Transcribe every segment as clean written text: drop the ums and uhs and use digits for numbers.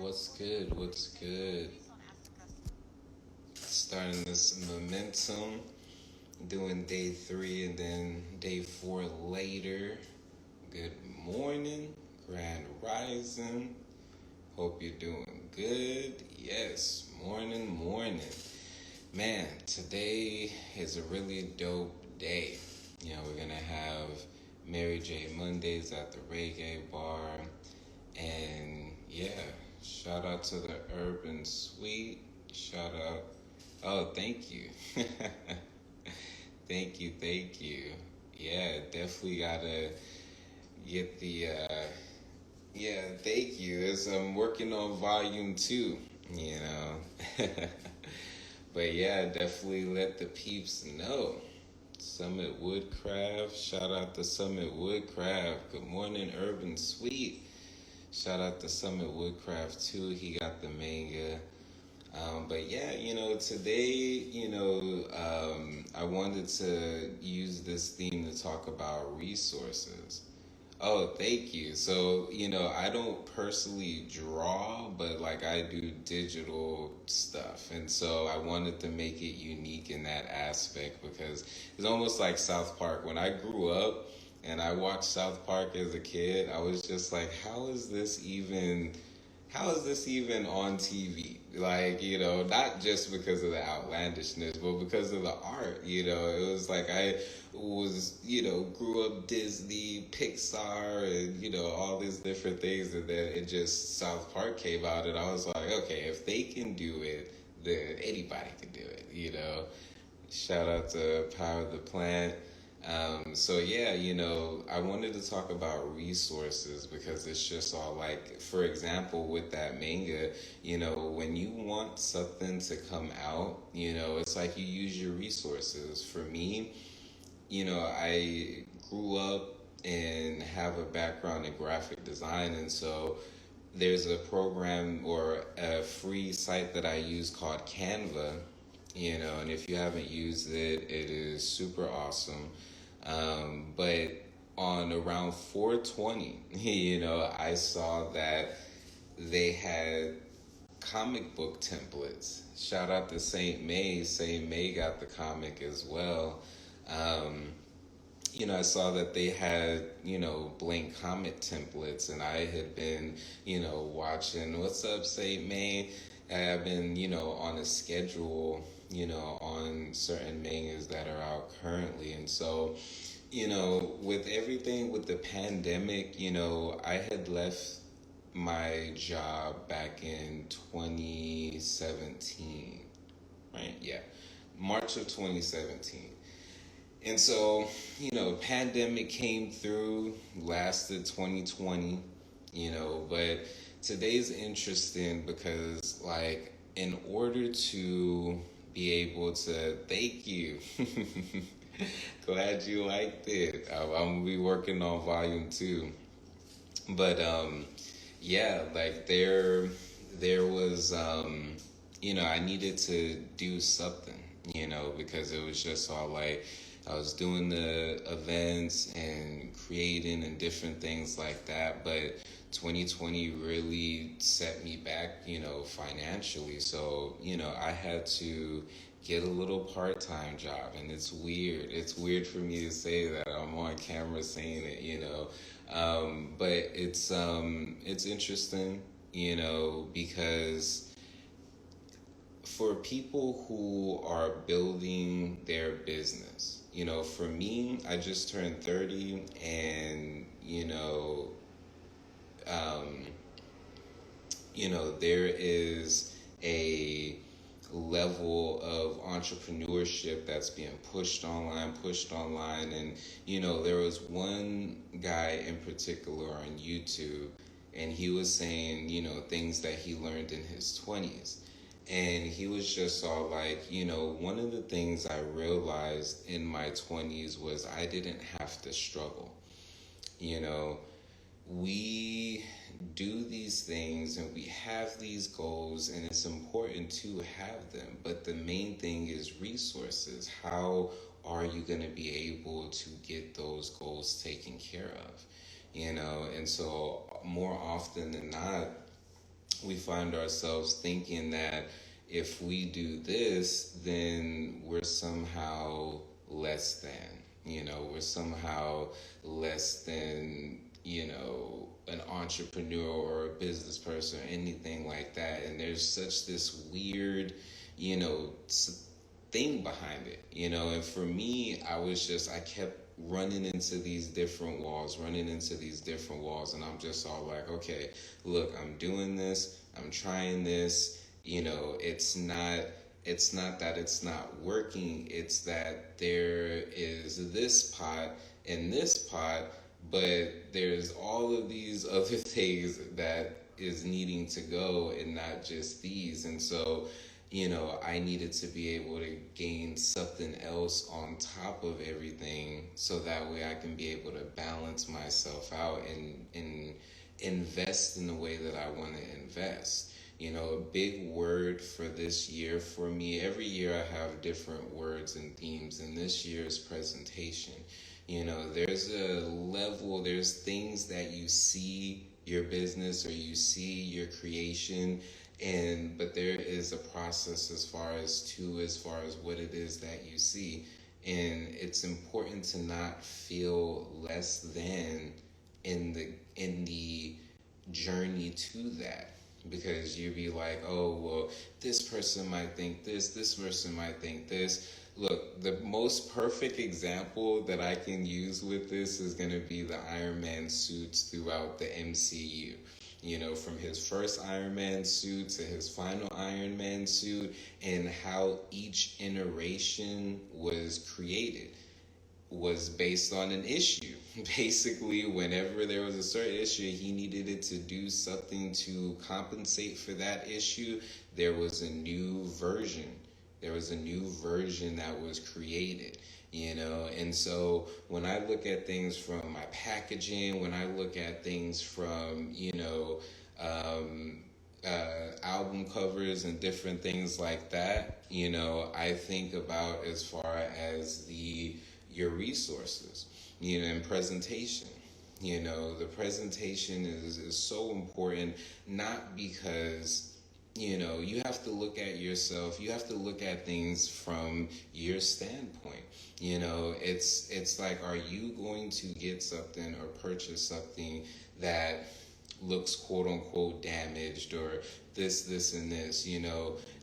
What's good? What's good? Starting this momentum, doing day 3 and then day 4 later. Good morning, grand rising. Hope you're doing good. Yes, morning. Man, today is a really dope day. We're gonna have Mary J. Mondays at the Reggae Bar. And yeah, shout out to the Urban Suite. Shout out. Oh, thank you. thank you. Yeah, definitely gotta get the. Yeah, thank you. I'm working on volume 2, you know. But yeah, definitely let the peeps know. Summit Woodcraft. Shout out to Summit Woodcraft. Good morning, Urban Suite. Shout out to Summit Woodcraft too. He got the manga. But yeah, today, I wanted to use this theme to talk about resources. Oh, thank you. So, I don't personally draw, but like I do digital stuff. And so I wanted to make it unique in that aspect because it's almost like South Park. When I grew up and I watched South Park as a kid, I was just like, how is this even on TV? Like, not just because of the outlandishness, but because of the art, it was like I was, grew up Disney, Pixar, and, all these different things. And then it just, South Park came out, and I was like, okay, if they can do it, then anybody can do it. Shout out to Power the Plant. So yeah, I wanted to talk about resources because it's just all like, for example, with that manga, when you want something to come out, it's like you use your resources. For me, I grew up and have a background in graphic design, and so there's a program or a free site that I use called Canva, and if you haven't used it, it is super awesome. But on around 420, I saw that they had comic book templates. Shout out to Saint May. Saint May got the comic as well. Um, I saw that they had, blank comic templates, and I had been, watching What's Up, Saint May. I've been, on a schedule, on certain mangas that are out currently. And so, with everything with the pandemic, I had left my job back in 2017, right? Yeah, March of 2017. And so, pandemic came through, lasted 2020, but today's interesting because, like, in order to be able to, thank you. Glad you liked it. I'm gonna be working on volume 2. But, yeah, like, there was, I needed to do something, because it was just all like, I was doing the events and creating and different things like that, but 2020 really set me back, financially. So, I had to get a little part-time job, and it's weird. It's weird for me to say that I'm on camera saying it, but it's interesting, because for people who are building their business, for me, I just turned 30, and um, there is a level of entrepreneurship that's being pushed online, and there was one guy in particular on YouTube, and he was saying things that he learned in his 20s. And he was just all like, one of the things I realized in my 20s was I didn't have to struggle. We do these things and we have these goals, and it's important to have them. But the main thing is resources. How are you going to be able to get those goals taken care of? And so more often than not, we find ourselves thinking that if we do this, then we're somehow less than, we're somehow less than, an entrepreneur or a business person or anything like that. And there's such this weird, thing behind it, and for me, I kept running into these different walls, and I'm just all like, okay, look, I'm doing this, I'm trying this, it's not that it's not working, it's that there is this pot and this pot, but there's all of these other things that is needing to go and not just these. And so, I needed to be able to gain something else on top of everything so that way I can be able to balance myself out and invest in the way that I want to invest. A big word for this year for me, every year I have different words and themes, and this year is presentation. There's a level, there's things that you see your business or you see your creation, but there is a process as far as what it is that you see. And it's important to not feel less than in the journey to that. Because you'd be like, oh, well, this person might think this person might think this. Look, the most perfect example that I can use with this is going to be the Iron Man suits throughout the MCU. From his first Iron Man suit to his final Iron Man suit, and how each iteration was created was based on an issue. Basically, whenever there was a certain issue, he needed it to do something to compensate for that issue. There was a new version. There was a new version that was created, And so when I look at things from my packaging, when I look at things from, album covers and different things like that, I think about as far as your resources, and presentation. The presentation is so important, not because, you have to look at yourself, you have to look at things from your standpoint. It's like, are you going to get something or purchase something that looks quote unquote damaged or this and this,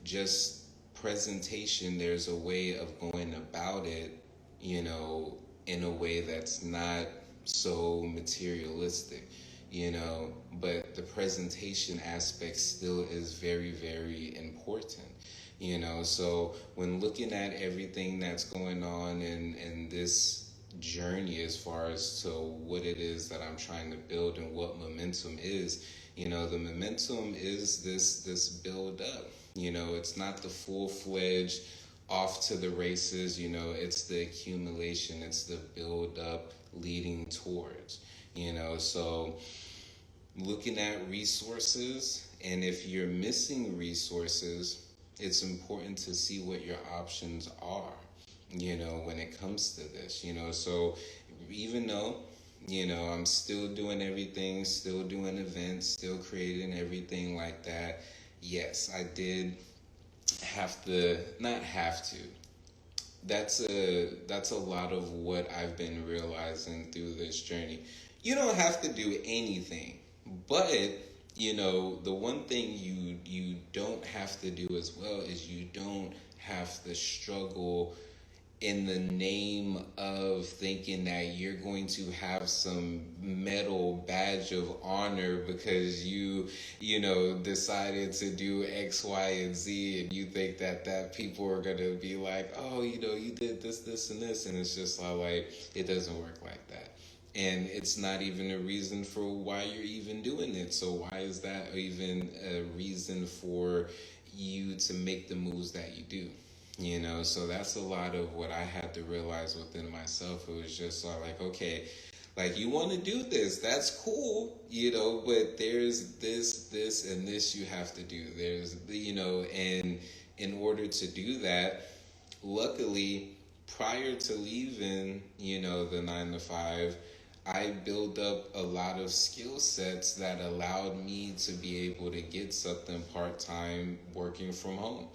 just presentation. There's a way of going about it, in a way that's not so materialistic, but the presentation aspect still is very, very important, so when looking at everything that's going on in this journey as far as to what it is that I'm trying to build and what momentum is, the momentum is this build up, it's not the full-fledged off to the races, it's the accumulation, it's the build up leading towards, so looking at resources, and if you're missing resources, it's important to see what your options are, when it comes to this, so even though, I'm still doing everything, still doing events, still creating everything like that, yes, I did not have to. That's a lot of what I've been realizing through this journey. You don't have to do anything, but the one thing you don't have to do as well is you don't have to struggle in the name of thinking that you're going to have some medal badge of honor because you decided to do X, Y, and Z, and you think that people are going to be like, oh, you did this, and this, and it's just like, it doesn't work like that. And it's not even a reason for why you're even doing it. So why is that even a reason for you to make the moves that you do? So that's a lot of what I had to realize within myself. It was just like, okay, like, you want to do this, that's cool, but there's this, and this you have to do. There's, and in order to do that, luckily, prior to leaving, the 9 to 5, I built up a lot of skill sets that allowed me to be able to get something part-time working from home,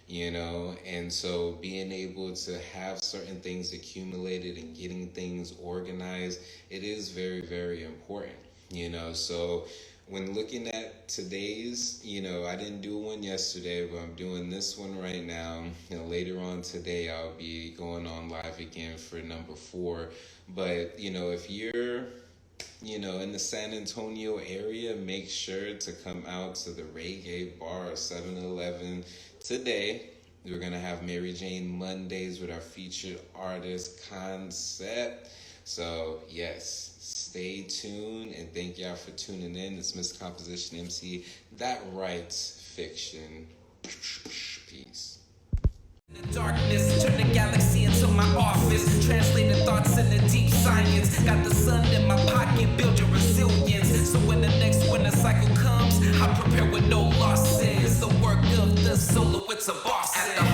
you know. And so being able to have certain things accumulated and getting things organized, it is very, very important, you know. So when looking at today's, you know, I didn't do one yesterday, but I'm doing this one right now. And later on today, I'll be going on live again for number 4. But, you know, if you're, you know, in the San Antonio area, make sure to come out to the Reggae Bar at 7-Eleven today. We're going to have Mary Jane Mondays with our featured artist Concept. So, yes, stay tuned, and thank y'all for tuning in. It's Mr. Composition MC, that writes fiction. Peace. In the darkness, turn the galaxy into my office. Translate the thoughts into deep science. Got the sun in my pocket, build your resilience. So when the next winter cycle comes, I prepare with no losses. The work of the solo, it's a boss. At the